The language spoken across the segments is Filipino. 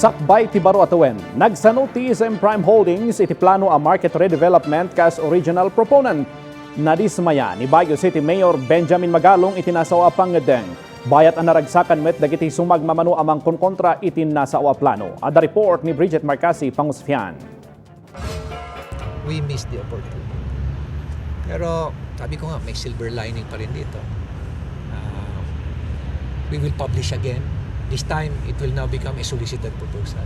Sakbay ti baro atawen, nagsanod ti SM Prime Holdings iti plano a market redevelopment kas original proponent. Nadismaya ni Baguio City Mayor Benjamin Magalong iti nasawa pangedeng. Bayat ang naragsakan met dagiti sumagmamano amang konkontra iti nasawa plano. Ada report ni Bridget Marcasi, Pangusfian. We missed the opportunity. Pero sabi ko nga, may silver lining pa rin dito. We will publish again. This time, it will now become a solicited proposal.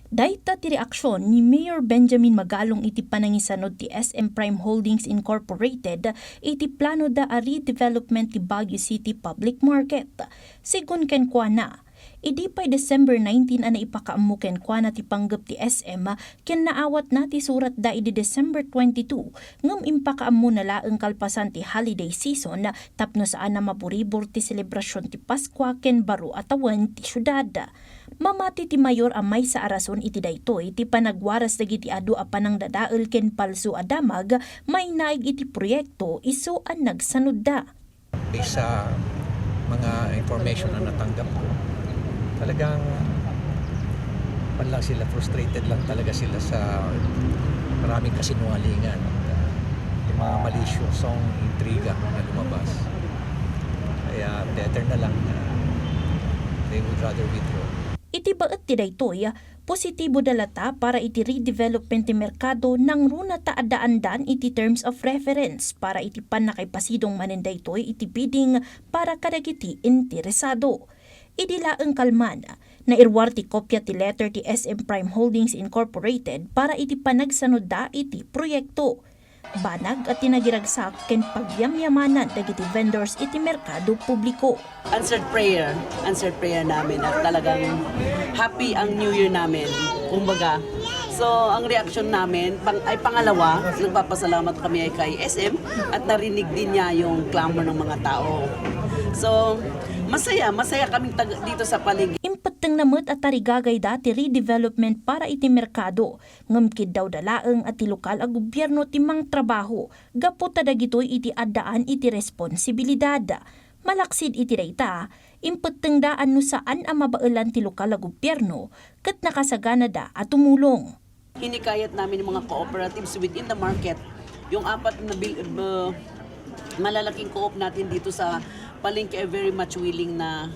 Dayta ti reaksyon ni Mayor Benjamin Magalong iti panangisanod ti SM Prime Holdings Incorporated iti plano da a redevelopment ti Baguio City Public Market. Sigun ken kuana, idi pa'y December 19 na ipakaamuken kuana ti panggap ti SM ken naawat na ti surat da idi December 22 ngem impakaamu na laeng kalpasan ti holiday season tapno saan na maburibor ti selebrasyon ti Pasko ken baro atawan ti syudad. Mamati ti mayor amay sa arason iti daytoy ti panagwaras dagiti adu a panang dadael ken palsu adamag may naig iti proyekto isu an nagsanod da. Based sa mga information na natanggap ko, talagang lang sila, frustrated lang talaga sila sa maraming kasinungalingan at yung mga malisyosong intriga na lumabas. Kaya better na lang na they would rather withdraw. Iti baet ti daytoy, positibo dalata para iti redevelopment ti merkado nang runa ta adaan-dan iti terms of reference para iti pan nakaipasidong manen daytoy iti bidding para kadagiti interesado. Idilaeng kalman na irwar ti kopya ti letter ti SM Prime Holdings Incorporated para iti panagsanod da iti proyekto. Banag at tinagiragsak ken pagyamyamanan dagiti vendors iti merkado publiko. Answered prayer namin at talagang happy ang New Year namin, kumbaga. So, ang reaction namin ay pangalawa, nagpapasalamat kami kay SM at narinig din niya yung clamor ng mga tao. So, masaya kaming dito sa paligid. Impateng namut at tarigagay dati redevelopment para iti merkado. Ngamkid daw dalaeng at ti lokal a gobyerno ti mang trabaho. Gapo tadagitoy iti addaan iti responsibilidad. Malaksid iti dayta, impateng daan no saan ang mabailan ti lokal a gobyerno ket nakasagana da at tumulong. Hinikayat namin yung mga cooperatives within the market. Yung apat na malalaking co-op natin dito sa palengke ay very much willing na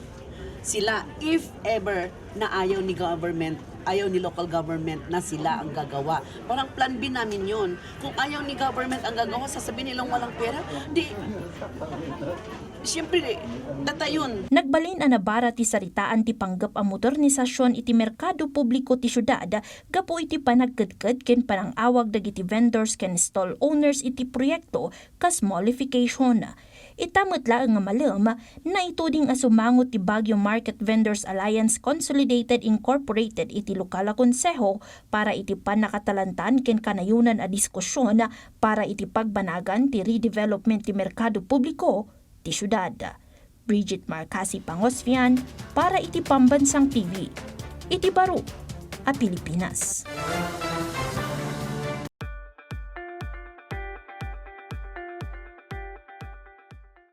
sila, if ever na ayaw ni local government na sila ang gagawa. Parang plan B namin yun. Kung ayaw ni government ang gagawa, sasabihin nilang walang pera, siyempre, data yun. Nagbalin ang nabara ti saritaan ti panggap ang modernisasyon iti merkado publiko ti syudad, gapo iti panagkadkad ken panangawag dagiti vendors ken stall owners iti proyekto kas modification. Itamot laeng nga malem na ituding asumangot ti Baguio Market Vendors Alliance Consolidated Incorporated iti lokal a konseho para iti panakatalantan ken kanayunan a diskusyon para iti pagbanagan ti redevelopment ti merkado publiko ti syudad. Bridget Marcasi, Pangusfian para iti Pambansang TV. Iti baro a Pilipinas.